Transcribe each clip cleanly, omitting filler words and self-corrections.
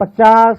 50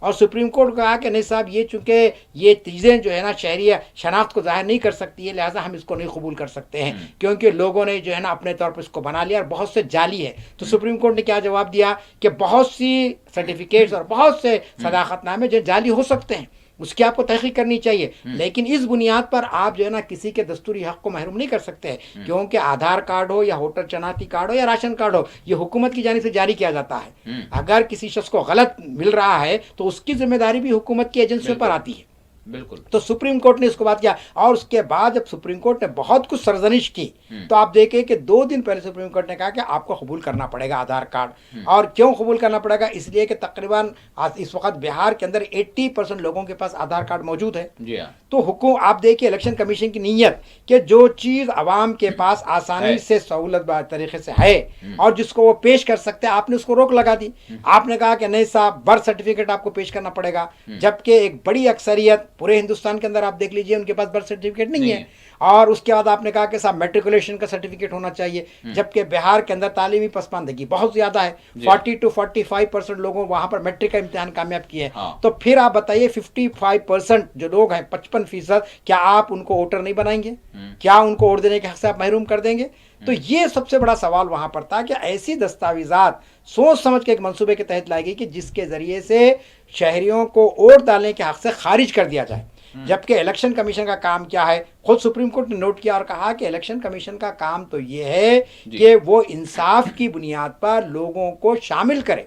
اور supreme court کو کہا کہ نہیں صاحب یہ چونکہ یہ چیزیں جو ہے نا شہری شناخت کو ظاہر نہیں کر سکتی ہے، لہٰذا ہم اس کو نہیں قبول کر سکتے ہیں کیونکہ لوگوں نے جو ہے نا اپنے طور پر اس کو بنا لیا اور بہت سے جعلی ہے۔ تو سپریم کورٹ نے کیا جواب دیا کہ بہت سی سرٹیفکیٹس اور بہت سے صداقت نامے جو جعلی ہو سکتے ہیں، اس کی آپ کو تحقیق کرنی چاہیے، لیکن اس بنیاد پر آپ جو ہے نا کسی کے دستوری حق کو محروم نہیں کر سکتے، کیونکہ آدھار کارڈ ہو یا ووٹر شناختی کارڈ ہو یا راشن کارڈ ہو، یہ حکومت کی جانب سے جاری کیا جاتا ہے۔ اگر کسی شخص کو غلط مل رہا ہے تو اس کی ذمہ داری بھی حکومت کی ایجنسیوں پر آتی ہے۔ بالکل۔ تو سپریم کورٹ نے اس کو بات کیا، اور اس کے بعد جب سپریم کورٹ نے بہت کچھ سرزنش کی تو آپ دیکھیں کہ 2 دن پہلے سپریم کورٹ نے کہا کہ آپ کو قبول کرنا پڑے گا آدھار کارڈ۔ اور کیوں قبول کرنا پڑے گا؟ اس لیے کہ تقریباً اس وقت بہار کے اندر 80% لوگوں کے پاس آدھار کارڈ موجود ہے۔ جی ہاں۔ تو آپ دیکھیے الیکشن کمیشن کی نیت کہ جو چیز عوام کے پاس آسانی سے سہولت طریقے سے ہے اور جس کو وہ پیش کر سکتے ہیں، آپ نے اس کو روک لگا دی۔ آپ نے کہا کہ نہیں صاحب برتھ سرٹیفکیٹ آپ کو پیش کرنا پڑے گا، جبکہ ایک بڑی اکثریت پورے ہندوستان کے اندر آپ دیکھ لیجئے ان کے پاس برتھ سرٹیفکیٹ نہیں ہے۔ اور اس کے بعد آپ نے کہا کہ صاحب میٹریکولیشن کا سرٹیفکیٹ ہونا چاہیے، جبکہ بہار کے اندر تعلیمی پسماندگی بہت زیادہ ہے، 40 to 45% لوگوں وہاں پر میٹرک کا امتحان کامیاب کیے ہیں۔ تو پھر آپ بتائیے 55% جو لوگ ہیں، 55%، کیا آپ ان کو ووٹر نہیں بنائیں گے؟ کیا ان کو ووٹ دینے کے حق سے آپ محروم کر دیں گے؟ تو یہ سب سے بڑا سوال وہاں پر تھا کہ ایسی دستاویزات سوچ سمجھ کے ایک منصوبے کے تحت لائی گئی کہ جس کے ذریعے سے شہریوں کو ووٹ ڈالنے کے حق سے خارج کر دیا جائے۔ جبکہ الیکشن کمیشن کا کام کیا ہے؟ خود سپریم کورٹ نے نوٹ کیا اور کہا کہ الیکشن کمیشن کا کام تو یہ ہے کہ وہ انصاف کی بنیاد پر لوگوں کو شامل کرے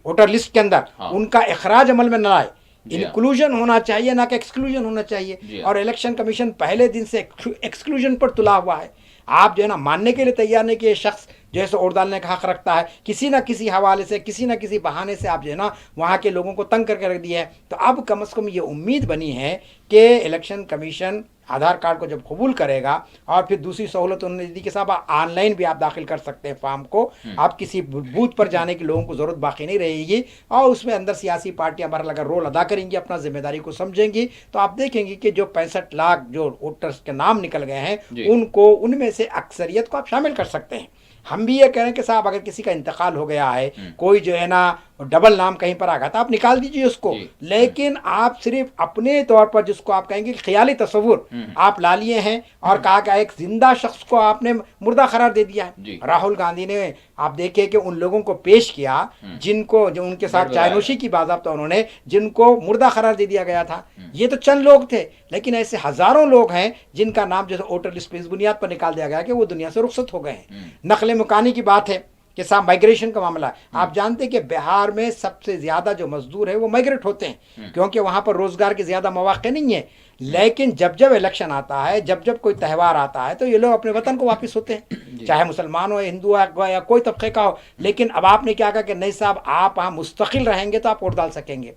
ووٹر لسٹ کے اندر، ان کا اخراج عمل میں نہ لائے۔ انکلوژن ہونا چاہیے نہ کہ ایکسکلوژن ہونا چاہیے، اور الیکشن کمیشن پہلے دن سے ایکسکلوژن پر تلا ہوا ہے۔ آپ جو ہے نا ماننے کے لیے تیار نہیں کہ یہ شخص جو ہے سو ووٹ ڈالنے کا حق رکھتا ہے، کسی نہ کسی حوالے سے، کسی نہ کسی بہانے سے آپ جو ہے نا وہاں کے لوگوں کو تنگ کر کے رکھ دیا ہے۔ تو اب کم از کم یہ امید بنی ہے کہ الیکشن کمیشن آدھار کارڈ کو جب قبول کرے گا، اور پھر دوسری سہولت انہوں نے دی کہ صاحب آن لائن بھی آپ داخل کر سکتے ہیں فارم کو، آپ کسی بوتھ پر جانے کی لوگوں کو ضرورت باقی نہیں رہے گی، اور اس میں اندر سیاسی پارٹیاں بہرحال اگر رول ادا کریں گی، اپنا ذمہ داری کو سمجھیں گی، تو آپ دیکھیں گے کہ جو 65 لاکھ جو ووٹرس کے نام نکل گئے ہیں ان میں سے اکثریت کو آپ شامل کر سکتے ہیں۔ ہم بھی یہ کہہ رہے ہیں کہ صاحب اگر کسی کا انتقال ہو گیا ہے، کوئی جو ہے نا ڈبل نام کہیں پر آ گیا، تو آپ نکال دیجئے اس کو، لیکن آپ صرف اپنے طور پر جس کو آپ کہیں گے خیالی تصور آپ لا لیے ہیں اور کہا کہ ایک زندہ شخص کو آپ نے مردہ قرار دے دیا ہے۔ راہل گاندھی نے آپ دیکھیں کہ ان لوگوں کو پیش کیا جن کو جو ان کے ساتھ چائے نوشی کی باضابطہ انہوں نے جن کو مردہ قرار دے دیا گیا تھا۔ یہ تو چند لوگ تھے، لیکن ایسے ہزاروں لوگ ہیں جن کا نام جیسے ووٹر لسٹ پہ اس بنیاد پر نکال دیا گیا کہ وہ دنیا سے رخصت ہو گئے ہیں۔ نقل مکانی کی بات ہے کہ صاحب مائگریشن کا معاملہ ہے، آپ جانتے ہیں کہ بہار میں سب سے زیادہ جو مزدور ہے وہ مائگریٹ ہوتے ہیں کیونکہ وہاں پر روزگار کے زیادہ مواقع نہیں ہیں، لیکن جب الیکشن آتا ہے، جب کوئی تہوار آتا ہے تو یہ لوگ اپنے وطن کو واپس ہوتے ہیں، چاہے مسلمان ہو، ہندو ہو یا کوئی طبقے کا ہو۔ لیکن اب آپ نے کیا کہا کہ نہیں صاحب آپ وہاں مستقل رہیں گے تو آپ ووٹ ڈال سکیں گے،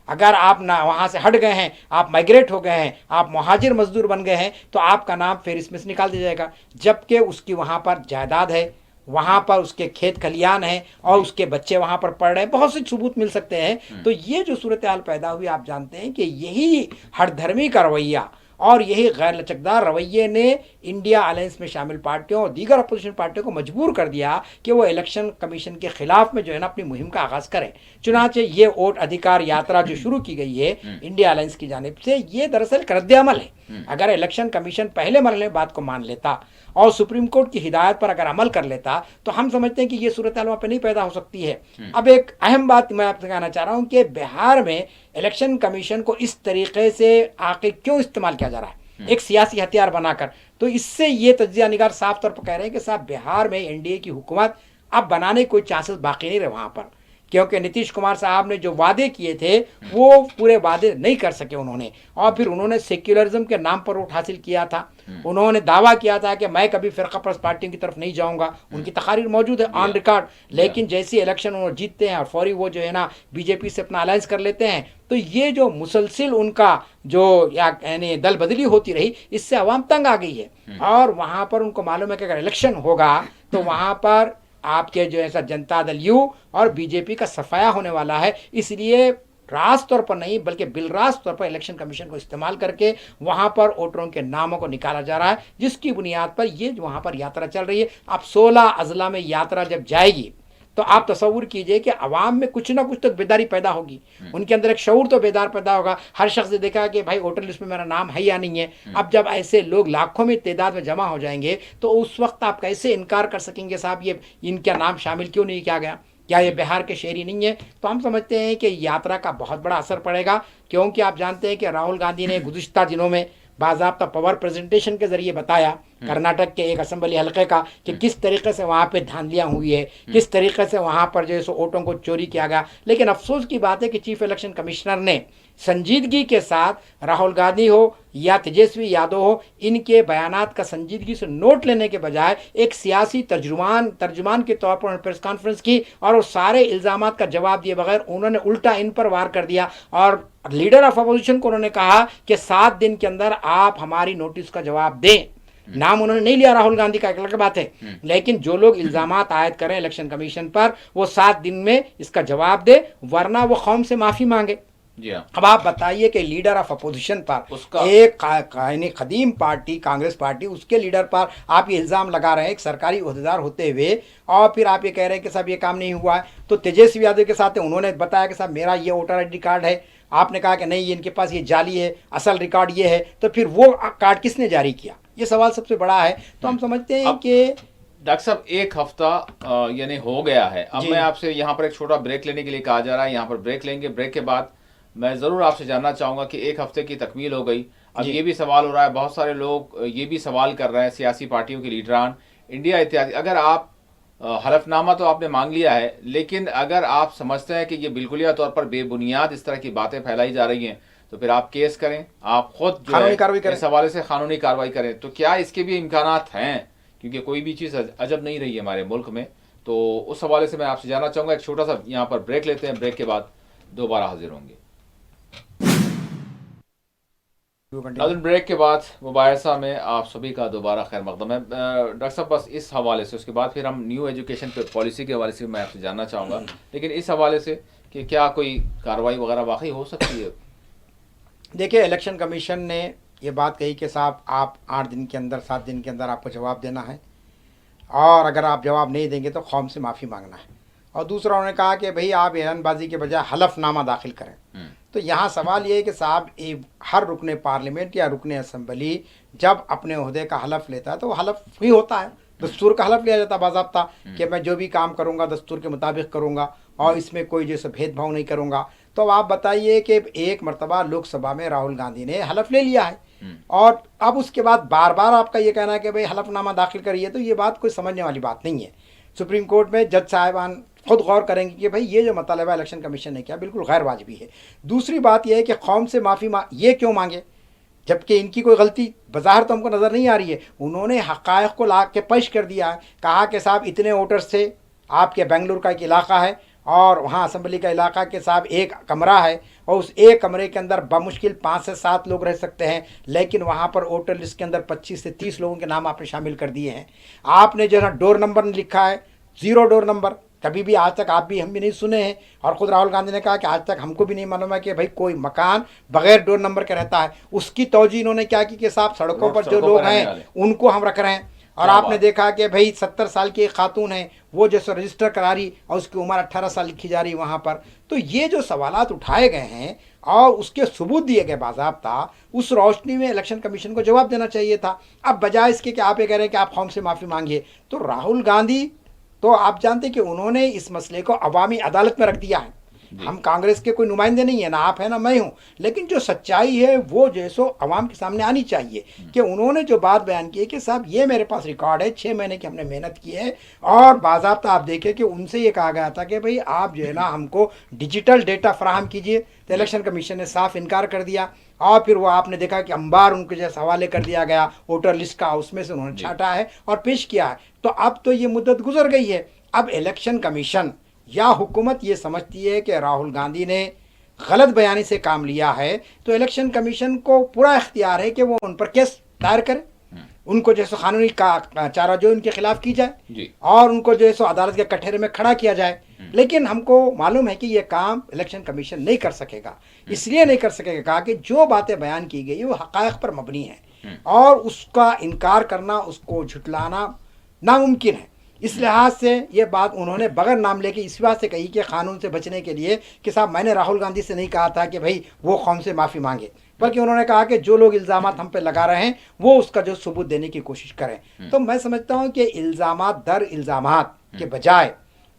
اگر آپ نہ وہاں سے ہٹ گئے ہیں، آپ مائگریٹ ہو گئے ہیں، آپ مہاجر مزدور بن گئے ہیں، تو آپ کا نام فہرست میں سے نکال دیا جائے گا، جبکہ اس کی وہاں پر جائیداد ہے، وہاں پر اس کے کھیت کھلیان ہیں اور اس کے بچے وہاں پر پڑھ رہے ہیں، بہت سے ثبوت مل سکتے ہیں۔ تو یہ جو صورتحال پیدا ہوئی، آپ جانتے ہیں کہ یہی ہر دھرمی کا رویہ اور یہی غیر لچکدار رویے نے انڈیا الائنس میں شامل پارٹیوں اور دیگر اپوزیشن پارٹیوں کو مجبور کر دیا کہ وہ الیکشن کمیشن کے خلاف میں جو ہے نا اپنی مہم کا آغاز کریں۔ چنانچہ یہ ووٹ ادھیکار یاترا جو شروع کی گئی ہے انڈیا الائنس کی جانب سے، یہ دراصل رد عمل ہے۔ اگر الیکشن کمیشن پہلے مرحلے میں بات کو مان لیتا اور سپریم کورٹ کی ہدایت پر اگر عمل کر لیتا تو ہم سمجھتے ہیں کہ یہ صورتحال وہاں پہ نہیں پیدا ہو سکتی ہے۔ اب ایک اہم بات میں آپ سے کہنا چاہ رہا ہوں کہ بہار میں الیکشن کمیشن کو اس طریقے سے آخر کیوں استعمال کیا جا رہا ہے، ایک سیاسی ہتھیار بنا کر؟ تو اس سے یہ تجزیہ نگار صاف طور پر کہہ رہے ہیں کہ صاحب بہار میں این ڈی اے کی حکومت اب بنانے کی کوئی چانسز باقی نہیں رہے وہاں پر، کیونکہ نتیش کمار صاحب نے جو وعدے کیے تھے وہ پورے وعدے نہیں کر سکے انہوں نے، اور پھر انہوں نے سیکولرزم کے نام پر ووٹ حاصل کیا تھا۔ انہوں نے دعویٰ کیا تھا کہ میں کبھی فرقہ پرست پارٹیوں کی طرف نہیں جاؤں گا، ان کی تقاریر موجود ہے آن ریکارڈ، لیکن جیسی الیکشن انہوں جیتتے ہیں اور فوری وہ جو ہے نا بی جے پی سے اپنا الائنس کر لیتے ہیں، تو یہ جو مسلسل ان کا جو یعنی دل بدلی ہوتی رہی، اس سے عوام تنگ آ گئی ہے، اور وہاں پر ان کو معلوم ہے کہ اگر الیکشن ہوگا تو وہاں پر آپ کے جو ایسا جنتا دل یو اور بی جے پی کا صفایا ہونے والا ہے، اس لیے راست طور پر نہیں بلکہ بالراست طور پر الیکشن کمیشن کو استعمال کر کے وہاں پر ووٹروں کے ناموں کو نکالا جا رہا ہے، جس کی بنیاد پر یہ وہاں پر یاترا چل رہی ہے۔ اب 16 اضلاع میں یاترا جب جائے گی تو آپ تصور کیجئے کہ عوام میں کچھ نہ کچھ تو بیداری پیدا ہوگی، ان کے اندر ایک شعور تو بیدار پیدا ہوگا. ہر شخص نے دیکھا کہ بھائی ووٹر لسٹ میں میرا نام ہے یا نہیں ہے. اب جب ایسے لوگ لاکھوں میں تعداد میں جمع ہو جائیں گے تو اس وقت آپ کیسے انکار کر سکیں گے صاحب یہ ان کا نام شامل کیوں نہیں کیا گیا؟ کیا یہ بہار کے شہری نہیں ہے؟ تو ہم سمجھتے ہیں کہ یاترا کا بہت بڑا اثر پڑے گا، کیونکہ آپ جانتے ہیں کہ راہل گاندھی نے گزشتہ دنوں میں باضابطہ پاور پریزنٹیشن کے ذریعے بتایا کرناٹک کے ایک اسمبلی حلقے کا کہ کس طریقے سے وہاں پہ دھاندلیاں ہوئی ہے، کس طریقے سے وہاں پر جو ہے سو ووٹوں کو چوری کیا گیا. لیکن افسوس کی بات ہے کہ چیف الیکشن کمشنر نے سنجیدگی کے ساتھ راہل گاندھی ہو یا تیجسوی یادو ہو ان کے بیانات کا سنجیدگی سے نوٹ لینے کے بجائے ایک سیاسی ترجمان کے طور پر پریس کانفرنس کی اور وہ سارے الزامات کا جواب دیے بغیر انہوں نے الٹا ان پر وار کر دیا اور لیڈر آف اپوزیشن کو انہوں نے کہا کہ 7 دن کے اندر آپ ہماری نوٹس کا جواب دیں. نام انہوں نے نہیں لیا راہل گاندھی کا، ایک الگ بات ہے، لیکن جو لوگ الزامات عائد کریں الیکشن کمیشن پر وہ 7 دن میں اس کا جواب دے ورنہ وہ قوم سے معافی مانگے. جی ہاں. اب آپ بتائیے کہ لیڈر آف اپوزیشن پر ایک قدیم پارٹی کانگریس پارٹی اس کے لیڈر پر آپ یہ الزام لگا رہے ہیں ایک سرکاری عہدیدار ہوتے ہوئے، اور پھر آپ یہ کہہ رہے ہیں کہ صاحب یہ کام نہیں ہوا ہے. تو تیجسوی یادو کے ساتھ انہوں نے بتایا کہ صاحب میرا یہ ووٹر آئی ڈی کارڈ ہے، آپ نے کہا کہ نہیں ان کے پاس یہ جعلی ہے، اصل ریکارڈ یہ ہے. تو پھر وہ کارڈ کس نے جاری کیا؟ یہ سوال سب سے بڑا ہے. تو ہم سمجھتے ہیں کہ ڈاکٹر صاحب ایک ہفتہ یعنی ہو گیا ہے. اب میں آپ سے یہاں پر ایک چھوٹا بریک لینے کے لیے کہا جا رہا ہے، یہاں پر بریک لیں گے. بریک کے بعد میں ضرور آپ سے جاننا چاہوں گا کہ ایک ہفتے کی تکمیل ہو گئی، اب یہ بھی سوال ہو رہا ہے، بہت سارے لوگ یہ بھی سوال کر رہے ہیں سیاسی پارٹیوں کے لیڈران انڈیا اتحاد، اگر آپ حلف نامہ تو آپ نے مانگ لیا ہے لیکن اگر آپ سمجھتے ہیں کہ یہ بالکلیہ طور پر بے بنیاد اس طرح کی باتیں پھیلائی جا رہی ہیں تو پھر آپ کیس کریں، آپ خود جو ہے اس حوالے سے قانونی کارروائی کریں. تو کیا اس کے بھی امکانات ہیں؟ کیونکہ کوئی بھی چیز عجب نہیں رہی ہے ہمارے ملک میں. تو اس حوالے سے میں آپ سے جاننا چاہوں گا. ایک چھوٹا سا یہاں پر بریک لیتے ہیں، بریک کے بعد دوبارہ حاضر ہوں گے. ناظرین بریک کے بعد مباحثہ میں آپ سبھی کا دوبارہ خیر مقدم ہے. ڈاکٹر صاحب بس اس حوالے سے، اس کے بعد پھر ہم نیو ایجوکیشن پہ پالیسی کے حوالے سے میں آپ سے جاننا چاہوں گا، لیکن اس حوالے سے کہ کیا کوئی کارروائی وغیرہ واقعی ہو سکتی ہے؟ دیکھیے الیکشن کمیشن نے یہ بات کہی کہ صاحب آپ 8 دن کے اندر 7 دن کے اندر آپ کو جواب دینا ہے، اور اگر آپ جواب نہیں دیں گے تو قوم سے معافی مانگنا ہے. اور دوسرا انہوں نے کہا کہ بھئی آپ اعلان بازی کے بجائے حلف نامہ داخل کریں. تو یہاں سوال یہ ہے کہ صاحب ہر رکن پارلیمنٹ یا رکن اسمبلی جب اپنے عہدے کا حلف لیتا ہے تو وہ حلف ہی ہوتا ہے، دستور کا حلف لیا جاتا ہے باضابطہ کہ میں جو بھی کام کروں گا دستور کے مطابق کروں گا اور اس میں کوئی جیسے بھید بھاؤ نہیں کروں گا. تو آپ بتائیے کہ ایک مرتبہ لوک سبھا میں راہل گاندھی نے حلف لے لیا ہے اور اب اس کے بعد بار بار آپ کا یہ کہنا ہے کہ بھئی حلف نامہ داخل کریے، تو یہ بات کوئی سمجھنے والی بات نہیں ہے. سپریم کورٹ میں جج صاحبان خود غور کریں گے کہ بھئی یہ جو مطالبہ الیکشن کمیشن نے کیا بالکل غیر واجبی ہے. دوسری بات یہ ہے کہ قوم سے معافی یہ کیوں مانگے جبکہ ان کی کوئی غلطی بظاہر تو ہم کو نظر نہیں آ رہی ہے. انہوں نے حقائق کو لا کے پیش کر دیا ہے، کہا کہ صاحب اتنے ووٹرز تھے، آپ کے بنگلور کا ایک علاقہ ہے اور وہاں اسمبلی کا علاقہ کے صاحب ایک کمرہ ہے اور اس ایک کمرے کے اندر بمشکل 5 سے 7 لوگ رہ سکتے ہیں، لیکن وہاں پر ووٹر لسٹ کے اندر 25 سے 30 لوگوں کے نام آپ نے شامل کر دیے ہیں. آپ نے جو ہے ڈور نمبر لکھا ہے 0 ڈور نمبر، کبھی بھی آج تک آپ بھی ہم بھی نہیں سنے ہیں، اور خود راہل گاندھی نے کہا کہ آج تک ہم کو بھی نہیں معلوم ہے کہ بھائی کوئی مکان بغیر ڈور نمبر کے رہتا ہے. اس کی توجہ انہوں نے کیا کی کہ صاحب سڑکوں پر جو لوگ ہیں ان کو ہم رکھ رہے ہیں. اور آپ نے دیکھا کہ بھائی 70 سال کی ایک خاتون ہیں وہ جیسے رجسٹر کرا رہی اور اس کی عمر 18 سال لکھی جا رہی وہاں پر. تو یہ جو سوالات اٹھائے گئے ہیں اور اس کے ثبوت دیے گئے باضابطہ، اس روشنی میں الیکشن کمیشن کو جواب دینا چاہیے تھا. اب بجائے اس کے کہ آپ یہ کہہ رہے ہیں کہ آپ قوم سے معافی مانگیے، تو راہل گاندھی تو آپ جانتے کہ انہوں نے اس مسئلے کو عوامی عدالت میں رکھ دیا ہے. ہم کانگریس کے کوئی نمائندے نہیں ہیں، نہ آپ ہیں نہ میں ہوں، لیکن جو سچائی ہے وہ جیسو عوام کے سامنے آنی چاہیے کہ انہوں نے جو بات بیان کی ہے کہ صاحب یہ میرے پاس ریکارڈ ہے، 6 مہینے کی ہم نے محنت کی ہے. اور باضابطہ آپ دیکھیں کہ ان سے یہ کہا گیا تھا کہ بھئی آپ جو ہے نا ہم کو ڈیجیٹل ڈیٹا فراہم کیجئے، تو الیکشن کمیشن نے صاف انکار کر دیا. اور پھر وہ آپ نے دیکھا کہ انبار ان کے جیسے حوالے کر دیا گیا ووٹر لسٹ کا، اس میں سے انہوں نے چھانٹا ہے اور پیش کیا ہے. تو اب تو یہ مدت گزر گئی ہے. اب الیکشن کمیشن یا حکومت یہ سمجھتی ہے کہ راہل گاندھی نے غلط بیانی سے کام لیا ہے، تو الیکشن کمیشن کو پورا اختیار ہے کہ وہ ان پر کیس دائر کرے، ان کو جیسے قانونی چارہ جو ان کے خلاف کی جائے اور ان کو جو ہے سو عدالت کے کٹہرے میں کھڑا کیا جائے. لیکن ہم کو معلوم ہے کہ یہ کام الیکشن کمیشن نہیں کر سکے گا. اس لیے نہیں کر سکے گا کہ جو باتیں بیان کی گئی وہ حقائق پر مبنی ہیں اور اس کا انکار کرنا، اس کو جھٹلانا ناممکن ہے. اس لحاظ سے یہ بات انہوں نے بغیر نام لے کے اس بات سے کہی کہ قانون سے بچنے کے لیے کہ صاحب میں نے راہل گاندھی سے نہیں کہا تھا کہ بھائی وہ قوم سے معافی مانگے، بلکہ انہوں نے کہا کہ جو لوگ الزامات ہم پہ لگا رہے ہیں وہ اس کا جو ثبوت دینے کی کوشش کریں۔ تو میں سمجھتا ہوں کہ الزامات در الزامات کے بجائے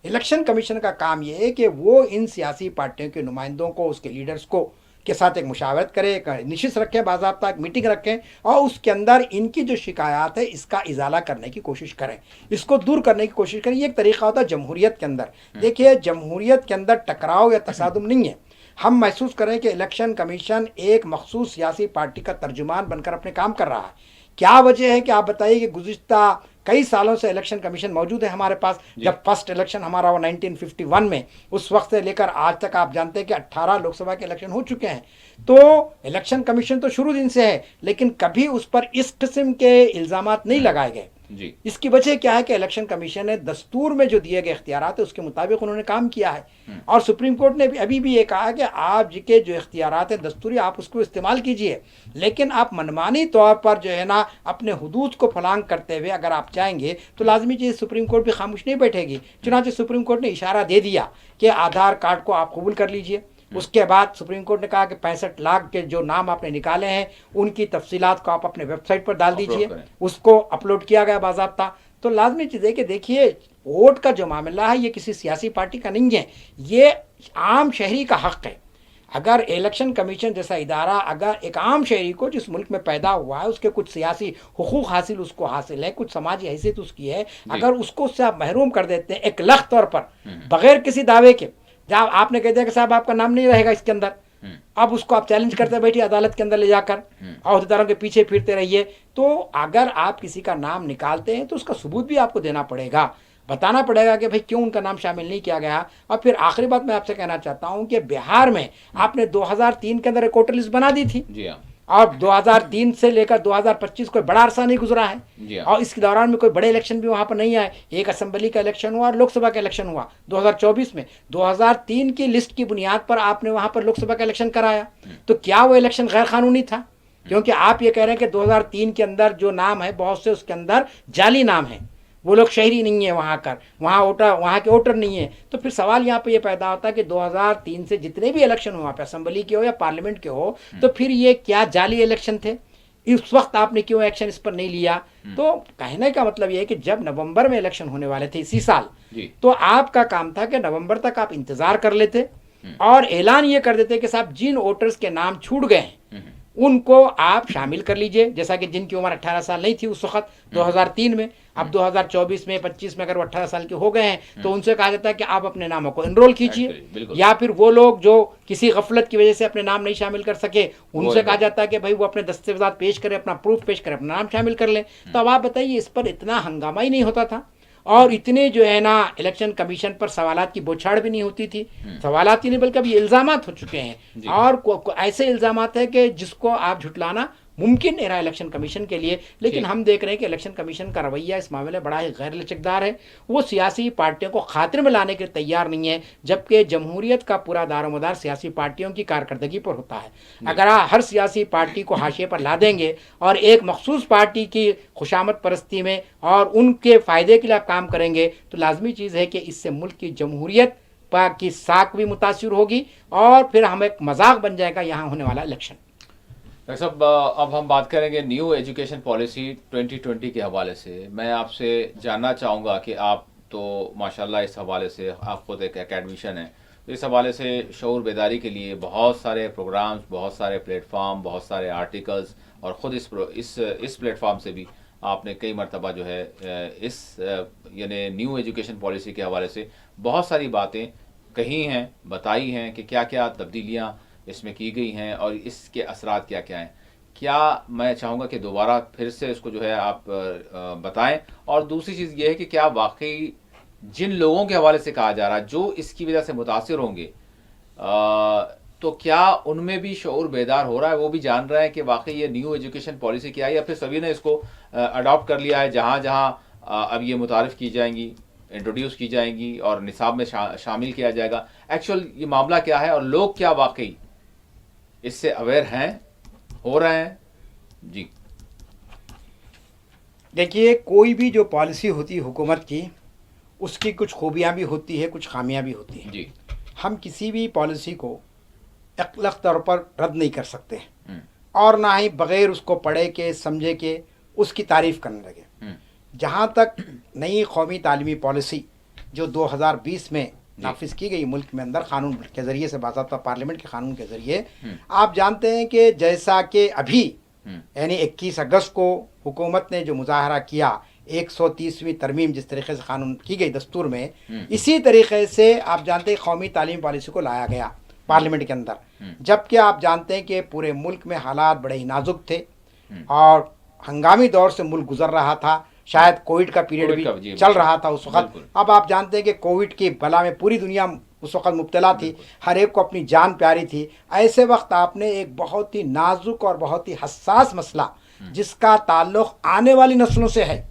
الیکشن کمیشن کا کام یہ ہے کہ وہ ان سیاسی پارٹیوں کے نمائندوں کو، اس کے لیڈرز کو کے ساتھ ایک مشاورت کرے، ایک نشست رکھیں، باضابطہ ایک میٹنگ رکھیں، اور اس کے اندر ان کی جو شکایات ہے اس کا ازالہ کرنے کی کوشش کریں، اس کو دور کرنے کی کوشش کریں۔ یہ ایک طریقہ ہوتا ہے جمہوریت کے اندر۔ دیکھیے جمہوریت کے اندر ٹکراؤ یا تصادم نہیں ہے۔ ہم محسوس کریں کہ الیکشن کمیشن ایک مخصوص سیاسی پارٹی کا ترجمان بن کر اپنے کام کر رہا ہے۔ کیا وجہ ہے کہ آپ بتائیے کہ گزشتہ کئی سالوں سے الیکشن کمیشن موجود ہے ہمارے پاس۔ جب فرسٹ الیکشن ہمارا وہ 1951 میں، اس وقت سے لے کر آج تک آپ جانتے ہیں کہ 18 لوک سبھا کے الیکشن ہو چکے ہیں۔ تو الیکشن کمیشن تو شروع دن سے ہے، لیکن کبھی اس پر اس قسم کے الزامات نہیں لگائے گئے۔ جی اس کی وجہ کیا ہے کہ الیکشن کمیشن نے دستور میں جو دیے گئے اختیارات ہیں اس کے مطابق انہوں نے کام کیا ہے، اور سپریم کورٹ نے ابھی بھی یہ کہا کہ آپ جی کے جو اختیارات ہیں دستوری، آپ اس کو استعمال کیجئے، لیکن آپ منمانی طور پر جو ہے نا اپنے حدود کو پھلانگ کرتے ہوئے اگر آپ جائیں گے تو لازمی چیز سپریم کورٹ بھی خاموش نہیں بیٹھے گی۔ چنانچہ سپریم کورٹ نے اشارہ دے دیا کہ آدھار کارڈ کو آپ قبول کر لیجئے۔ اس کے بعد سپریم کورٹ نے کہا کہ 65 لاکھ کے جو نام آپ نے نکالے ہیں ان کی تفصیلات کو آپ اپنے ویب سائٹ پر ڈال دیجئے، اس کو اپلوڈ کیا گیا باضابطہ۔ تو لازمی چیز ہے کہ دیکھیے ووٹ کا جو معاملہ ہے یہ کسی سیاسی پارٹی کا نہیں ہے، یہ عام شہری کا حق ہے۔ اگر الیکشن کمیشن جیسا ادارہ اگر ایک عام شہری کو جس ملک میں پیدا ہوا ہے، اس کے کچھ سیاسی حقوق حاصل اس کو حاصل ہے، کچھ سماجی حیثیت اس کی ہے، اگر اس کو اس سے آپ محروم کر دیتے ہیں ایک لخت طور پر بغیر کسی دعوے کے، جب آپ نے کہہ دیا کہ صاحب آپ کا نام نہیں رہے گا اس کے اندر، اب اس کو آپ چیلنج کرتے بیٹھیے عدالت کے اندر لے جا کر، عہدیداروں کے پیچھے پھرتے رہیے، تو اگر آپ کسی کا نام نکالتے ہیں تو اس کا ثبوت بھی آپ کو دینا پڑے گا، بتانا پڑے گا کہ بھئی کیوں ان کا نام شامل نہیں کیا گیا۔ اور پھر آخری بات میں آپ سے کہنا چاہتا ہوں کہ بہار میں آپ نے 2003 کے اندر ایک ووٹر لسٹ بنا دی تھی، جی ہاں، اور 2003 سے لے کر 2025 کوئی بڑا عرصہ نہیں گزرا ہے، جی ہاں، اور اس کے دوران میں کوئی بڑے الیکشن بھی وہاں پر نہیں آئے۔ ایک اسمبلی کا الیکشن ہوا اور لوک سبھا کا الیکشن ہوا 2024 میں۔ 2003 کی لسٹ کی بنیاد پر آپ نے وہاں پر لوک سبھا کا الیکشن کرایا، تو کیا وہ الیکشن غیر قانونی تھا؟ کیونکہ آپ یہ کہہ رہے ہیں کہ 2003 کے اندر جو نام ہے بہت سے اس کے اندر جعلی نام ہیں، وہ لوگ شہری نہیں ہیں وہاں کے ووٹر نہیں ہیں۔ تو پھر سوال یہاں پہ یہ پیدا ہوتا ہے کہ 2003 سے جتنے بھی الیکشن ہوا پہ اسمبلی کے ہو یا پارلیمنٹ کے ہو، تو پھر یہ کیا جعلی الیکشن تھے؟ اس وقت آپ نے کیوں ایکشن اس پر نہیں لیا؟ تو کہنے کا مطلب یہ ہے کہ جب نومبر میں الیکشن ہونے والے تھے اسی سال، تو آپ کا کام تھا کہ نومبر تک آپ انتظار کر لیتے اور اعلان یہ کر دیتے کہ صاحب جن ووٹرز کے نام چھوٹ گئے ہیں ان کو آپ شامل کر لیجئے، جیسا کہ جن کی عمر 18 سال نہیں تھی اس وقت 2003 میں، اب 2024 میں 25 میں اگر وہ 18 سال کے ہو گئے ہیں تو ان سے کہا جاتا ہے کہ آپ اپنے ناموں کو انرول کیجئے، یا پھر وہ لوگ جو کسی غفلت کی وجہ سے اپنے نام نہیں شامل کر سکے ان سے کہا جاتا ہے کہ بھائی وہ اپنے دستاویزات پیش کریں، اپنا پروف پیش کریں، اپنا نام شامل کر لیں۔ تو اب آپ بتائیے اس پر اتنا ہنگامہ ہی نہیں ہوتا تھا، اور اتنے جو ہے نا الیکشن کمیشن پر سوالات کی بوچھاڑ بھی نہیں ہوتی تھی۔ سوالات ہی نہیں بلکہ اب یہ الزامات ہو چکے ہیں، اور ایسے الزامات ہیں کہ جس کو آپ جھٹلانا ممکن نہیں رہا الیکشن کمیشن کے لیے۔ لیکن ہم دیکھ رہے ہیں کہ الیکشن کمیشن کا رویہ اس معاملے میں بڑا ہی غیر لچکدار ہے، وہ سیاسی پارٹیوں کو خاطر میں لانے کے تیار نہیں ہے، جبکہ جمہوریت کا پورا دار و مدار سیاسی پارٹیوں کی کارکردگی پر ہوتا ہے۔ اگر آپ ہر سیاسی پارٹی کو حاشیے پر لا دیں گے اور ایک مخصوص پارٹی کی خوشامد پرستی میں اور ان کے فائدے کے لیے آپ کام کریں گے تو لازمی چیز ہے کہ اس سے ملک کی جمہوریت کی ساکھ بھی متاثر ہوگی، اور پھر ہم ایک مذاق بن جائے گا یہاں ہونے والا الیکشن۔ ڈاکٹر صاحب اب ہم بات کریں گے نیو ایجوکیشن پالیسی 2020 کے حوالے سے۔ میں آپ سے جاننا چاہوں گا کہ آپ تو ماشاءاللہ اس حوالے سے آپ خود ایک اکیڈمیشین ہیں، تو اس حوالے سے شعور بیداری کے لیے بہت سارے پروگرامز، بہت سارے پلیٹ فارم، بہت سارے آرٹیکلز، اور خود اس پلیٹ فارم سے بھی آپ نے کئی مرتبہ جو ہے اس یعنی نیو ایجوکیشن پالیسی کے حوالے سے بہت ساری باتیں کہی ہیں، بتائی ہیں کہ کیا کیا تبدیلیاں اس میں کی گئی ہیں اور اس کے اثرات کیا کیا ہیں۔ کیا میں چاہوں گا کہ دوبارہ پھر سے اس کو جو ہے آپ بتائیں، اور دوسری چیز یہ ہے کہ کیا واقعی جن لوگوں کے حوالے سے کہا جا رہا ہے جو اس کی وجہ سے متاثر ہوں گے، تو کیا ان میں بھی شعور بیدار ہو رہا ہے، وہ بھی جان رہے ہیں کہ واقعی یہ نیو ایجوکیشن پالیسی کیا ہے، یا پھر سبھی نے اس کو اڈاپٹ کر لیا ہے، جہاں جہاں اب یہ متعارف کی جائیں گی، انٹروڈیوس کی جائیں گی اور نصاب میں شامل کیا جائے گا؟ ایکچوئل یہ معاملہ کیا ہے، اور لوگ کیا واقعی اس سے اویئر ہیں، ہو رہے ہیں؟ جی دیکھیے کوئی بھی جو پالیسی ہوتی ہے حکومت کی، اس کی کچھ خوبیاں بھی ہوتی ہے، کچھ خامیاں بھی ہوتی ہیں. جی ہم کسی بھی پالیسی کو اطلاق طور پر رد نہیں کر سکتے ہم، اور نہ ہی بغیر اس کو پڑھے کے سمجھے کے اس کی تعریف کرنے لگے. ہم، جہاں تک نئی قومی تعلیمی پالیسی جو 2020 میں نافذ کی گئی ملک میں اندر قانون کے ذریعے سے، باضابطہ پارلیمنٹ کے قانون کے ذریعے، آپ جانتے ہیں کہ جیسا کہ ابھی یعنی 21 اگست کو حکومت نے جو مظاہرہ کیا 130ویں ترمیم جس طریقے سے قانون کی گئی دستور میں، اسی طریقے سے آپ جانتے ہیں قومی تعلیم پالیسی کو لایا گیا پارلیمنٹ کے اندر. جبکہ آپ جانتے ہیں کہ پورے ملک میں حالات بڑے ہی نازک تھے اور ہنگامی دور سے ملک گزر رہا تھا. شاید کووڈ کا پیریڈ بھی چل رہا تھا اس وقت. اب آپ جانتے ہیں کہ کووڈ کی بلا میں پوری دنیا اس وقت مبتلا تھی، ہر ایک کو اپنی جان پیاری تھی. ایسے وقت آپ نے ایک بہت ہی نازک اور بہت ہی حساس مسئلہ جس کا تعلق آنے والی نسلوں سے ہے،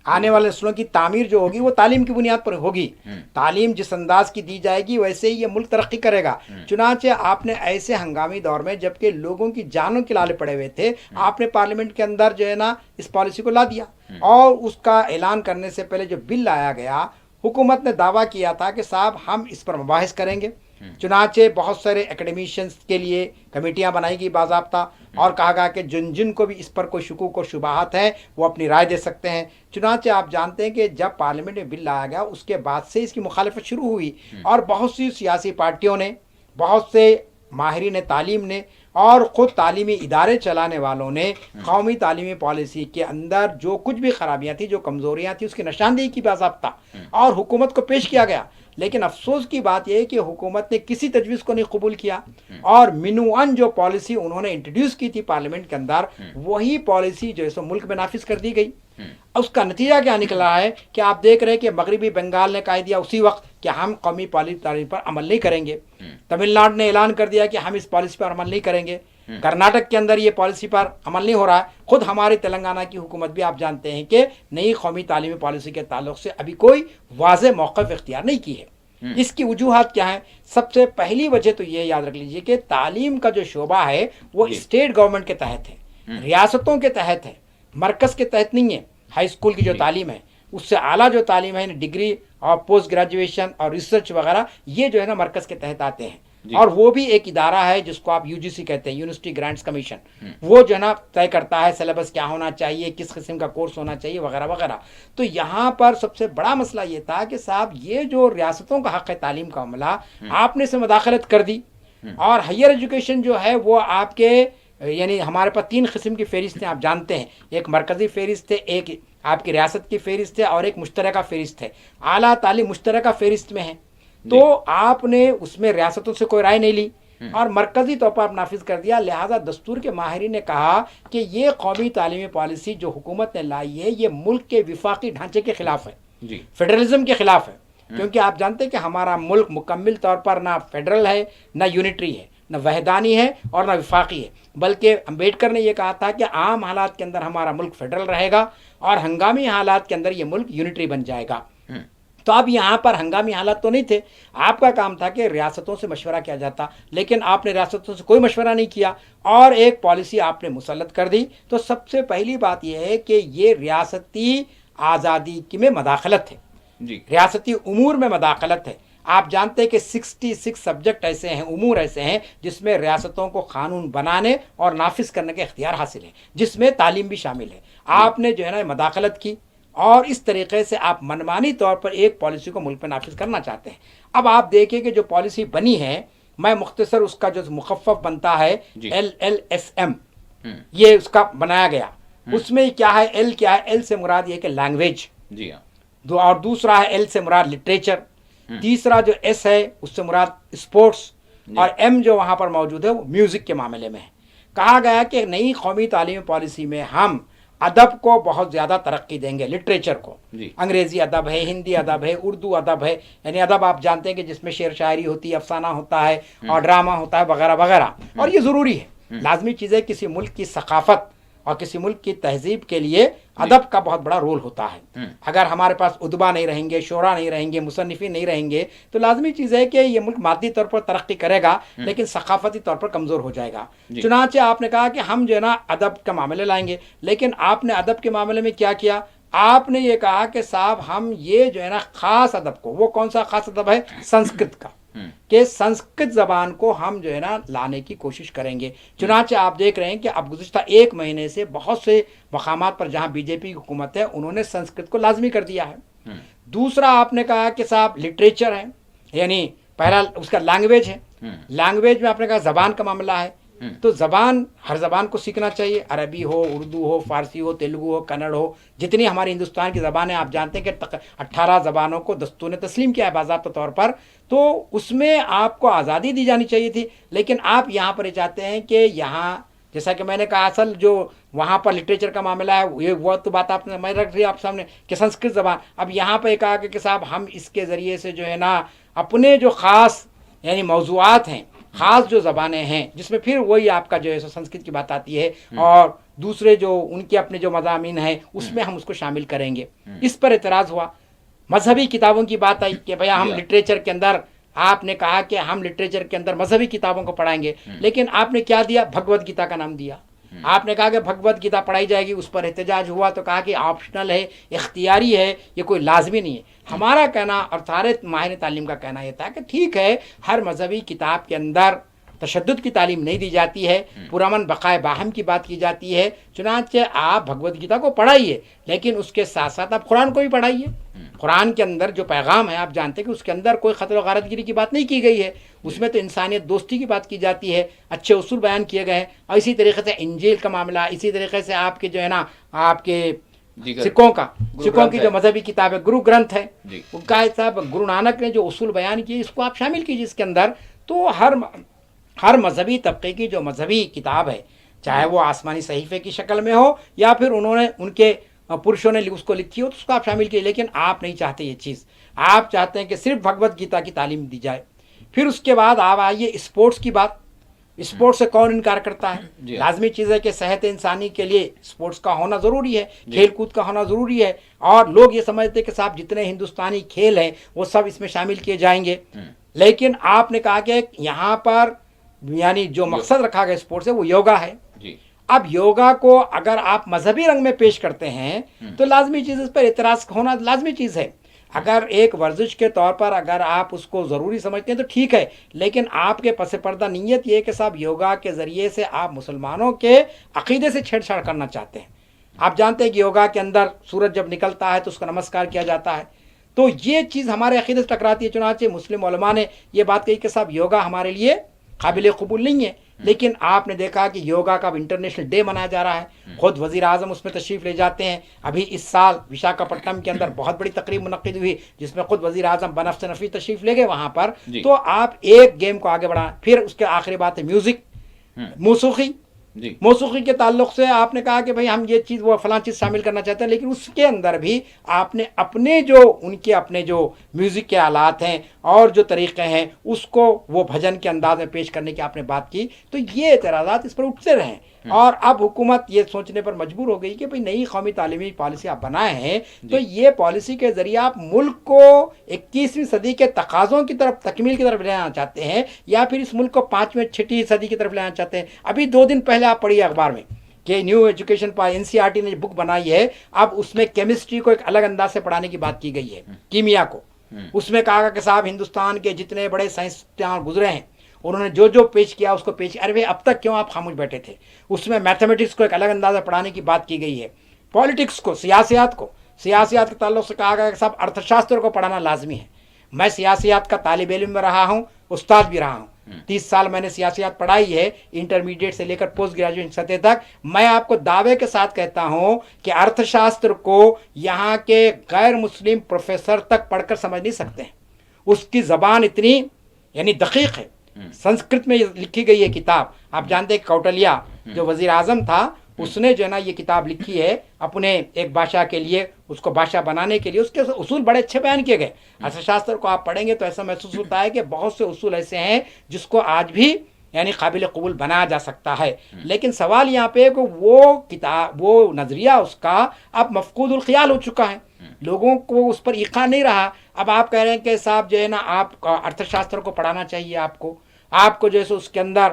آنے والے نسلوں کی تعمیر جو ہوگی وہ تعلیم کی بنیاد پر ہوگی. تعلیم جس انداز کی دی جائے گی ویسے ہی یہ ملک ترقی کرے گا. چنانچہ آپ نے ایسے ہنگامی دور میں جبکہ لوگوں کی جانوں کے لالے پڑے ہوئے تھے، آپ نے پارلیمنٹ کے اندر جو ہے نا اس پالیسی کو لا دیا. اور اس کا اعلان کرنے سے پہلے جو بل لایا گیا، حکومت نے دعویٰ کیا تھا کہ صاحب ہم اس پر مباحث کریں گے. چنانچہ بہت سارے اکیڈمیشنز کے لیے کمیٹیاں بنائی گئی باضابطہ، اور کہا گیا کہ جن کو بھی اس پر کوئی شکوک و شبہات ہیں وہ اپنی رائے دے سکتے ہیں. چنانچہ آپ جانتے ہیں کہ جب پارلیمنٹ میں بل لایا گیا اس کے بعد سے اس کی مخالفت شروع ہوئی، اور بہت سی سیاسی پارٹیوں نے، بہت سے ماہرین تعلیم نے اور خود تعلیمی ادارے چلانے والوں نے قومی تعلیمی پالیسی کے اندر جو کچھ بھی خرابیاں تھیں، جو کمزوریاں تھیں، اس کی نشاندہی کی باضابطہ اور حکومت کو پیش کیا گیا. لیکن افسوس کی بات یہ ہے کہ حکومت نے کسی تجویز کو نہیں قبول کیا، اور منوعاً جو پالیسی انہوں نے انٹروڈیوس کی تھی پارلیمنٹ کے اندر، وہی پالیسی جو ہے سو ملک میں نافذ کر دی گئی. اس کا نتیجہ کیا نکلا ہے کہ آپ دیکھ رہے ہیں کہ مغربی بنگال نے کہہ دیا اسی وقت کہ ہم قومی تعلیم پر عمل نہیں کریں گے. تمل ناڈو نے اعلان کر دیا کہ ہم اس پالیسی پر عمل نہیں کریں گے. کرناٹک کے اندر یہ پالیسی پر عمل نہیں ہو رہا ہے. خود ہماری تلنگانہ کی حکومت بھی آپ جانتے ہیں کہ نئی قومی تعلیمی پالیسی کے تعلق سے ابھی کوئی واضح موقف اختیار نہیں کی ہے. اس کی وجوہات کیا ہیں؟ سب سے پہلی وجہ تو یہ یاد رکھ لیجئے کہ تعلیم کا جو شعبہ ہے وہ اسٹیٹ گورنمنٹ کے تحت ہے، ریاستوں کے تحت ہے، مرکز کے تحت نہیں ہے. ہائی اسکول کی جو تعلیم ہے، اس سے اعلیٰ جو تعلیم ہے، ڈگری اور پوسٹ گریجویشن اور ریسرچ وغیرہ، یہ جو ہے نا مرکز کے تحت آتے ہیں. اور وہ بھی ایک ادارہ ہے جس کو آپ UGC کہتے ہیں، یونیورسٹی گرانٹس کمیشن. وہ جو ہے نا طے کرتا ہے سلیبس کیا ہونا چاہیے، کس قسم کا کورس ہونا چاہیے وغیرہ وغیرہ. تو یہاں پر سب سے بڑا مسئلہ یہ تھا کہ صاحب یہ جو ریاستوں کا حق ہے تعلیم کا معاملہ، آپ نے اس میں مداخلت کر دی. اور ہائر ایجوکیشن جو ہے وہ آپ کے یعنی ہمارے پاس 3 قسم کی فہرست ہیں، آپ جانتے ہیں. ایک مرکزی فہرست ہے، ایک آپ کی ریاست کی فہرست ہے، اور ایک مشترکہ فہرست ہے. اعلیٰ تعلیم مشترکہ فہرست میں ہے، تو آپ نے اس میں ریاستوں سے کوئی رائے نہیں لی اور مرکزی طور پر آپ نافذ کر دیا. لہذا دستور کے ماہرین نے کہا کہ یہ قومی تعلیمی پالیسی جو حکومت نے لائی ہے یہ ملک کے وفاقی ڈھانچے کے خلاف ہے، فیڈرلزم کے خلاف ہے. کیونکہ آپ جانتے ہیں کہ ہمارا ملک مکمل طور پر نہ فیڈرل ہے، نہ یونٹری ہے، نہ وحدانی ہے اور نہ وفاقی ہے. بلکہ امبیڈکر نے یہ کہا تھا کہ عام حالات کے اندر ہمارا ملک فیڈرل رہے گا اور ہنگامی حالات کے اندر یہ ملک یونٹری بن جائے گا. تو اب یہاں پر ہنگامی حالات تو نہیں تھے، آپ کا کام تھا کہ ریاستوں سے مشورہ کیا جاتا، لیکن آپ نے ریاستوں سے کوئی مشورہ نہیں کیا اور ایک پالیسی آپ نے مسلط کر دی. تو سب سے پہلی بات یہ ہے کہ یہ ریاستی آزادی کی میں مداخلت ہے، ریاستی امور میں مداخلت ہے. آپ جانتے ہیں کہ 66 سبجیکٹ ایسے ہیں، امور ایسے ہیں جس میں ریاستوں کو قانون بنانے اور نافذ کرنے کا اختیار حاصل ہے، جس میں تعلیم بھی شامل ہے. آپ نے جو ہے نا مداخلت کی اور اس طریقے سے آپ منمانی طور پر ایک پالیسی کو ملک میں نافذ کرنا چاہتے ہیں. اب آپ دیکھیں کہ جو پالیسی بنی ہے، میں مختصر اس کا جو مخفف بنتا ہے LLSM، یہ اس کا بنایا گیا. اس میں کیا ہے، L کیا ہے، L سے مراد یہ کہ لینگویج، اور دوسرا ہے L سے مراد لٹریچر، تیسرا جو S ہے اس سے مراد اسپورٹس، اور M جو وہاں پر موجود ہے وہ میوزک کے معاملے میں ہے. کہا گیا کہ نئی قومی تعلیمی پالیسی میں ہم ادب کو بہت زیادہ ترقی دیں گے، لٹریچر کو. انگریزی ادب ہے، ہندی ادب ہے، اردو ادب ہے، یعنی ادب آپ جانتے ہیں کہ جس میں شعر شاعری ہوتی ہے، افسانہ ہوتا ہے اور ڈرامہ ہوتا ہے وغیرہ وغیرہ. اور یہ ضروری ہے، لازمی چیز ہے. کسی ملک کی ثقافت اور کسی ملک کی تہذیب کے لیے ادب کا بہت بڑا رول ہوتا ہے. اگر ہمارے پاس ادبا نہیں رہیں گے، شعراء نہیں رہیں گے، مصنفین نہیں رہیں گے، تو لازمی چیز ہے کہ یہ ملک مادی طور پر ترقی کرے گا لیکن ثقافتی طور پر کمزور ہو جائے گا. چنانچہ آپ نے کہا کہ ہم جو ہے نا ادب کا معاملے لائیں گے، لیکن آپ نے ادب کے معاملے میں کیا کیا؟ آپ نے یہ کہا کہ صاحب ہم یہ جو ہے نا خاص ادب کو، وہ کون سا خاص ادب ہے؟ سنسکرت کا، کہ سنسکرت زبان کو ہم جو ہے نا لانے کی کوشش کریں گے۔ چنانچہ آپ دیکھ رہے ہیں کہ اب گزشتہ 1 مہینے سے بہت سے مقامات پر جہاں بی جے پی کی حکومت ہے انہوں نے سنسکرت کو لازمی کر دیا ہے۔ دوسرا آپ نے کہا کہ صاحب لٹریچر ہے، یعنی پہلا اس کا لینگویج ہے، لینگویج میں آپ نے کہا زبان کا معاملہ ہے، تو زبان، ہر زبان کو سیکھنا چاہیے، عربی ہو، اردو ہو، فارسی ہو، تیلگو ہو، کنڑ ہو، جتنی ہماری ہندوستان کی زبانیں آپ جانتے ہیں کہ 18 زبانوں کو دستور نے تسلیم کیا ہے باضابطہ طور پر، تو اس میں آپ کو آزادی دی جانی چاہیے تھی، لیکن آپ یہاں پر یہ چاہتے ہیں کہ یہاں جیسا کہ میں نے کہا اصل جو وہاں پر لٹریچر کا معاملہ ہے یہ وہ تو بات آپ نے میں رکھ دی آپ سامنے کہ سنسکرت زبان، اب یہاں پہ کہا کہ صاحب ہم اس کے ذریعے سے جو ہے نا اپنے جو خاص یعنی موضوعات ہیں، خاص جو زبانیں ہیں، جس میں پھر وہی آپ کا جو ہے سنسکرت کی بات آتی ہے، اور دوسرے جو ان کے اپنے جو مضامین ہیں اس میں ہم اس کو شامل کریں گے، اس پر اعتراض ہوا۔ مذہبی کتابوں کی بات آئی کہ بھیا ہم لٹریچر کے اندر، آپ نے کہا کہ ہم لٹریچر کے اندر مذہبی کتابوں کو پڑھائیں گے، لیکن آپ نے کیا دیا؟ بھگوت گیتا کا نام دیا۔ آپ نے کہا کہ بھگوت گیتا پڑھائی جائے گی، اس پر احتجاج ہوا تو کہا کہ آپشنل ہے، اختیاری ہے، یہ کوئی لازمی نہیں ہے۔ ہمارا کہنا اور سارے ماہرین تعلیم کا کہنا یہ تھا کہ ٹھیک ہے، ہر مذہبی کتاب کے اندر تشدد کی تعلیم نہیں دی جاتی ہے، پرامن بقائے باہم کی بات کی جاتی ہے، چنانچہ آپ بھگوت گیتا کو پڑھائیے، لیکن اس کے ساتھ ساتھ آپ قرآن کو بھی پڑھائیے۔ قرآن کے اندر جو پیغام ہے آپ جانتے ہیں کہ اس کے اندر کوئی خطر و غارت گیری کی بات نہیں کی گئی ہے، اس میں تو انسانیت دوستی کی بات کی جاتی ہے، اچھے اصول بیان کیے گئے ہیں، اور اسی طریقے سے انجیل کا معاملہ، اسی طریقے سے آپ کے جو ہے نا آپ کے سکھوں کی جو مذہبی کتاب ہے گرو گرنتھ ہے، ان کا صاحب گرو نانک نے جو اصول بیان کیے اس کو آپ شامل کیجیے اس کے اندر۔ تو ہر مذہبی طبقے کی جو مذہبی کتاب ہے، چاہے وہ آسمانی صحیفے کی شکل میں ہو یا پھر انہوں نے ان کے پرشوں نے اس کو لکھی ہو، تو اس کو آپ شامل کیجیے، لیکن آپ نہیں چاہتے یہ چیز، آپ چاہتے ہیں کہ صرف بھگوت گیتا کی تعلیم دی جائے۔ پھر اس کے بعد آپ آئیے اسپورٹس کی بات، اسپورٹس سے کون انکار کرتا ہے؟ لازمی چیز ہے کہ صحت انسانی کے لیے اسپورٹس کا ہونا ضروری ہے، کھیل کود کا ہونا ضروری ہے، اور لوگ یہ سمجھتے ہیں کہ صاحب جتنے ہندوستانی کھیل ہیں وہ سب اس میں شامل کیے جائیں گے، لیکن آپ نے کہا کہ یہاں پر یعنی جو مقصد رکھا گیا اسپورٹس سے وہ یوگا ہے۔ اب یوگا کو اگر آپ مذہبی رنگ میں پیش کرتے ہیں تو لازمی چیز اس پر اعتراض ہونا لازمی چیز ہے۔ اگر ایک ورزش کے طور پر اگر آپ اس کو ضروری سمجھتے ہیں تو ٹھیک ہے، لیکن آپ کے پس پردہ نیت یہ ہے کہ صاحب یوگا کے ذریعے سے آپ مسلمانوں کے عقیدے سے چھیڑ چھاڑ کرنا چاہتے ہیں۔ آپ جانتے ہیں کہ یوگا کے اندر سورج جب نکلتا ہے تو اس کا نمسکار کیا جاتا ہے، تو یہ چیز ہمارے عقیدے سے ٹکراتی ہے، چنانچہ مسلم علماء نے یہ بات کہی کہ صاحب یوگا ہمارے لیے قابل قبول نہیں ہے۔ لیکن آپ نے دیکھا کہ یوگا کا انٹرنیشنل ڈے منایا جا رہا ہے، خود وزیر اعظم اس میں تشریف لے جاتے ہیں۔ ابھی اس سال وشاکھاپٹنم کے اندر بہت بڑی تقریب منعقد ہوئی جس میں خود وزیر اعظم بنفس نفیس تشریف لے گئے وہاں پر۔ تو آپ ایک گیم کو آگے بڑھائیں۔ پھر اس کے آخری بات ہے میوزک، موسیقی۔ موسیقی کے تعلق سے آپ نے کہا کہ بھائی ہم یہ چیز وہ فلاں چیز شامل کرنا چاہتے ہیں، لیکن اس کے اندر بھی آپ نے اپنے جو ان کے اپنے جو میوزک کے آلات ہیں اور جو طریقے ہیں اس کو وہ بھجن کے انداز میں پیش کرنے کی آپ نے بات کی، تو یہ اعتراضات اس پر اٹھتے رہے، اور اب حکومت یہ سوچنے پر مجبور ہو گئی کہ بھئی نئی قومی تعلیمی پالیسی آپ بنائے ہیں تو یہ پالیسی کے ذریعے آپ ملک کو 21ویں صدی کے تقاضوں کی طرف، تکمیل کی طرف لے جانا چاہتے ہیں، یا پھر اس ملک کو 5ویں 6ٹی صدی کی طرف لے جانا چاہتے ہیں۔ ابھی 2 دن پہلے آپ پڑھیے اخبار میں کہ نیو ایجوکیشن NCERT نے بک بنائی ہے، اب اس میں کیمسٹری کو ایک الگ انداز سے پڑھانے کی بات کی گئی ہے، کیمیا کو۔ اس میں کہا کہ صاحب ہندوستان کے جتنے بڑے سائنسدان گزرے ہیں انہوں نے جو پیش کیا اس کو پیش، ارے اب تک کیوں آپ خاموش بیٹھے تھے؟ اس میں میتھمیٹکس کو ایک الگ انداز میں پڑھانے کی بات کی گئی ہے، پالیٹکس کو، سیاسیات کے تعلق سے کہا گیا کہ صاحب ارتھ شاستر کو پڑھانا لازمی ہے۔ میں سیاسیات کا طالب علم میں رہا ہوں، استاد بھی رہا ہوں، 30 سال میں نے سیاسیات پڑھائی ہے، انٹرمیڈیٹ سے لے کر پوسٹ گریجویٹ سطح تک۔ میں آپ کو دعوے کے ساتھ کہتا ہوں کہ ارتھ شاستر کو یہاں کے غیر مسلم پروفیسر تک پڑھ کر سمجھ نہیں سکتے ہیں، اس کی زبان اتنی یعنی دقیق ہے۔ سنسکرت میں لکھی گئی ہے کتاب، آپ جانتے ہیں کوٹلیا جو وزیر اعظم تھا اس نے جو ہے نا یہ کتاب لکھی ہے اپنے ایک بادشاہ کے لیے، اس کو بادشاہ بنانے کے لیے، اس کے اصول بڑے اچھے بیان کیے گئے۔ ارتھ شاستر کو آپ پڑھیں گے تو ایسا محسوس ہوتا ہے کہ بہت سے اصول ایسے ہیں جس کو آج بھی یعنی قابل قبول بنایا جا سکتا ہے، لیکن سوال یہاں پہ کہ وہ کتاب، وہ نظریہ اس کا اب مفقود الخیال ہو چکا ہے، لوگوں کو اس پر ایقان نہیں رہا۔ اب آپ کہہ رہے ہیں کہ صاحب جو ہے نا آپ ارتھ شاستر کو پڑھانا چاہیے، آپ کو جو ہے اس کے اندر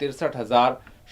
63,000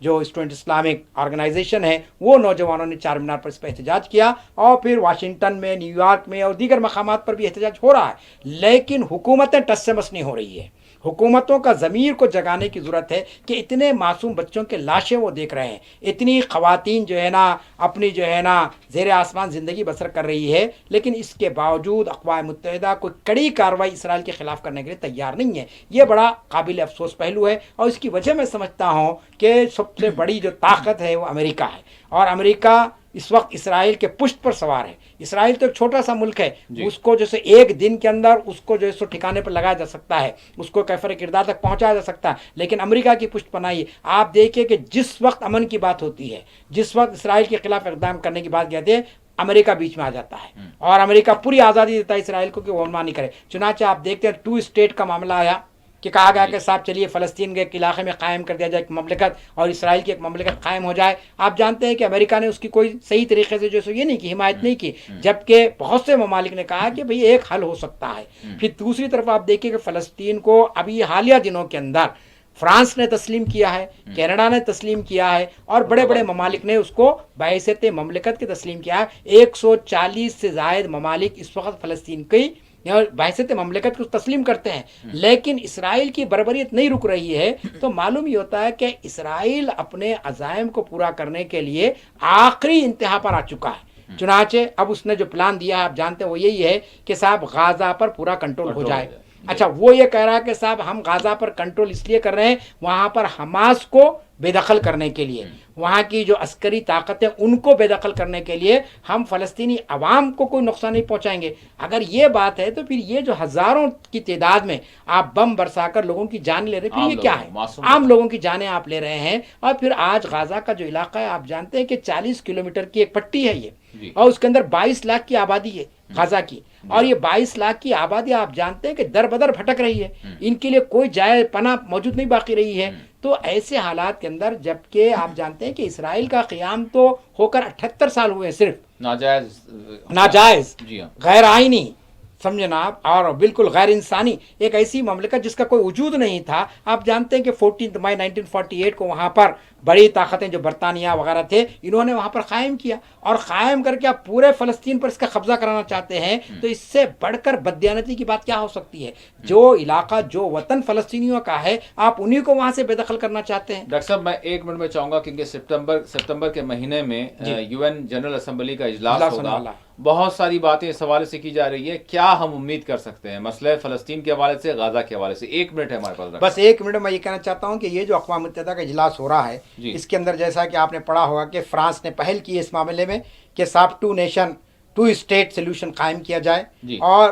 جو اسٹوڈنٹ اسلامک آرگنائزیشن ہے وہ نوجوانوں نے چار مینار پر اس پر احتجاج کیا اور پھر واشنگٹن میں نیو یارک میں اور دیگر مقامات پر بھی احتجاج ہو رہا ہے، لیکن حکومتیں ٹس سے مس نہیں ہو رہی ہے۔ حکومتوں کا ضمیر کو جگانے کی ضرورت ہے کہ اتنے معصوم بچوں کے لاشیں وہ دیکھ رہے ہیں، اتنی خواتین جو ہے نا اپنی جو ہے نا زیر آسمان زندگی بسر کر رہی ہے، لیکن اس کے باوجود اقوام متحدہ کوئی کڑی کارروائی اسرائیل کے خلاف کرنے کے لیے تیار نہیں ہے۔ یہ بڑا قابل افسوس پہلو ہے، اور اس کی وجہ میں سمجھتا ہوں کہ سب سے بڑی جو طاقت ہے وہ امریکہ ہے، اور امریکہ اس وقت اسرائیل کے پشت پر سوار ہے۔ اسرائیل تو ایک چھوٹا سا ملک ہے، اس کو جیسے ایک دن کے اندر اس کو جو ہے سو ٹھکانے پر لگایا جا سکتا ہے، اس کو کیفر کردار تک پہنچایا جا سکتا ہے، لیکن امریکہ کی پشت پناہی آپ دیکھیے کہ جس وقت امن کی بات ہوتی ہے، جس وقت اسرائیل کے خلاف اقدام کرنے کی بات کہتے ہیں، امریکہ بیچ میں آ جاتا ہے، اور امریکہ پوری آزادی دیتا ہے اسرائیل کو کہ وہ منمانی کرے۔ چنانچہ آپ دیکھتے ہیں 2 اسٹیٹ کا معاملہ آیا کہ کہا گیا کہ صاحب چلیے فلسطین کے ایک علاقے میں قائم کر دیا جائے ایک مملکت، اور اسرائیل کی ایک مملکت قائم ہو جائے۔ آپ جانتے ہیں کہ امریکہ نے اس کی کوئی صحیح طریقے سے جو یہ نہیں کی، حمایت نہیں کی، جبکہ بہت سے ممالک نے کہا کہ بھئی ایک حل ہو سکتا ہے۔ پھر دوسری طرف آپ دیکھیں کہ فلسطین کو ابھی حالیہ دنوں کے اندر فرانس نے تسلیم کیا ہے، کینیڈا نے تسلیم کیا ہے، اور بڑے بڑے ممالک نے اس کو بحیثیت مملکت کے تسلیم کیا ہے۔ 140 سے زائد ممالک اس وقت فلسطین کی بحیثیت مملکت کو تسلیم کرتے ہیں، لیکن اسرائیل کی بربریت نہیں رک رہی ہے۔ تو معلوم یہ ہوتا ہے کہ اسرائیل اپنے عزائم کو پورا کرنے کے لیے آخری انتہا پر آ چکا ہے۔ چنانچہ اب اس نے جو پلان دیا ہے آپ جانتے ہیں وہ یہی ہے کہ صاحب غازہ پر پورا کنٹرول ہو جائے۔ اچھا، وہ یہ کہہ رہا ہے کہ صاحب ہم غازہ پر کنٹرول اس لیے کر رہے ہیں وہاں پر حماس کو بے دخل کرنے کے لیے، وہاں کی جو عسکری طاقتیں ان کو بے دخل کرنے کے لیے ہم فلسطینی عوام کو کوئی نقصان نہیں پہنچائیں گے۔ اگر یہ بات ہے تو پھر یہ جو ہزاروں کی تعداد میں آپ بم برسا کر لوگوں کی جان لے رہے ہیں، پھر یہ کیا ہے؟ عام لوگوں کی جانیں آپ لے رہے ہیں۔ اور پھر آج غازہ کا جو علاقہ ہے آپ جانتے ہیں کہ 40 کلومیٹر کی ایک پٹی ہے یہ، اور اس کے اندر 22 لاکھ کی آبادی ہے غازہ کی، اور یہ 22 لاکھ کی آبادی آپ جانتے ہیں کہ در بدر بھٹک رہی ہے، ان کے لیے کوئی جائے پناہ موجود نہیں باقی رہی ہے۔ تو ایسے حالات کے اندر جبکہ آپ جانتے ہیں کہ اسرائیل کا قیام تو ہو کر 78 سال ہوئے، صرف ناجائز غیر آئینی سمجھے نا آپ، اور بالکل غیر انسانی ایک ایسی مملکت جس کا کوئی وجود نہیں تھا۔ آپ جانتے ہیں کہ 14 مئی 1948 کو وہاں پر بڑی طاقتیں جو برطانیہ وغیرہ تھے انہوں نے وہاں پر قائم کیا، اور قائم کر کے آپ پورے فلسطین پر اس کا قبضہ کرانا چاہتے ہیں، تو اس سے بڑھ کر بددیانتی کی بات کیا ہو سکتی ہے؟ جو علاقہ جو وطن فلسطینیوں کا ہے آپ انہی کو وہاں سے بے دخل کرنا چاہتے ہیں۔ ڈاکٹر صاحب میں 1 منٹ میں چاہوں گا کیونکہ ستمبر کے مہینے میں UN جنرل اسمبلی کا اجلاس ہوگا، بہت ساری باتیں اس حوالے سے کی جا رہی ہے، کیا ہم امید کر سکتے ہیں مسئلہ فلسطین کے حوالے سے، غازہ کے حوالے سے؟ 1 منٹ ہے ہمارے پاس، بس 1 منٹ میں یہ کہنا چاہتا ہوں کہ یہ جو اقوام متحدہ کا اجلاس ہو رہا ہے اس کے اندر جیسا کہ آپ نے پڑھا ہوگا کہ فرانس نے پہل کی اس معاملے میں کہ صاحب 2 نیشن 2 اسٹیٹ سلوشن قائم کیا جائے اور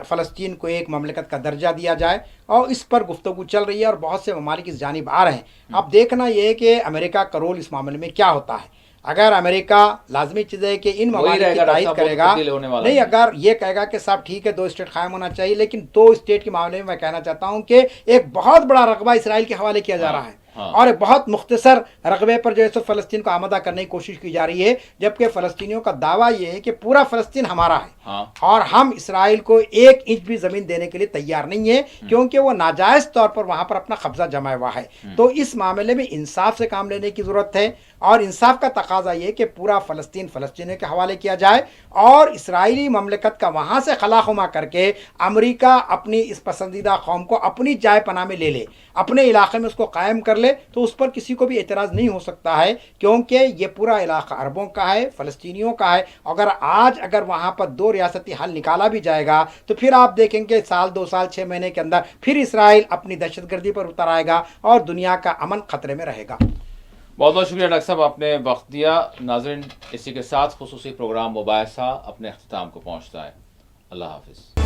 فلسطین کو ایک مملکت کا درجہ دیا جائے، اور اس پر گفتگو چل رہی ہے اور بہت سے ممالک اس جانب آ رہے ہیں۔ اب دیکھنا یہ ہے کہ امریکہ کا رول اس معاملے میں کیا ہوتا ہے۔ اگر امریکہ لازمی چیز ہے کہ ان ممالک کی تائید کرے گا، نہیں اگر یہ کہے گا کہ صاحب ٹھیک ہے 2 اسٹیٹ قائم ہونا چاہیے، لیکن 2 اسٹیٹ کے معاملے میں کہنا چاہتا ہوں کہ ایک بہت بڑا رقبہ اسرائیل کے حوالے کیا جا رہا ہے، اور ایک بہت مختصر رقبے پر جو ہے سو فلسطین کو آمادہ کرنے کی کوشش کی جا رہی ہے، جبکہ فلسطینیوں کا دعویٰ یہ ہے کہ پورا فلسطین ہمارا ہے، اور ہم اسرائیل کو 1 انچ بھی زمین دینے کے لیے تیار نہیں ہے، کیونکہ وہ ناجائز طور پر وہاں پر اپنا قبضہ جمایا ہوا ہے۔ تو اس معاملے میں انصاف سے کام لینے کی ضرورت ہے، اور انصاف کا تقاضا یہ کہ پورا فلسطین فلسطینیوں کے حوالے کیا جائے، اور اسرائیلی مملکت کا وہاں سے خلا خما کر کے امریکہ اپنی اس پسندیدہ قوم کو اپنی جائے پناہ میں لے لے، اپنے علاقے میں اس کو قائم کر لے، تو اس پر کسی کو بھی اعتراض نہیں ہو سکتا ہے، کیونکہ یہ پورا علاقہ عربوں کا ہے، فلسطینیوں کا ہے۔ اگر وہاں پر 2 ریاستی حل نکالا بھی جائے گا تو پھر آپ دیکھیں گے 1 2 سال 6 مہینے کے اندر پھر اسرائیل اپنی دہشت گردی پر اتر آئے گا اور دنیا کا امن خطرے میں رہے گا۔ بہت بہت شکریہ ڈاکٹر صاحب، آپ نے وقت دیا۔ ناظرین، اسی کے ساتھ خصوصی پروگرام مباحثہ اپنے اختتام کو پہنچتا ہے۔ اللہ حافظ۔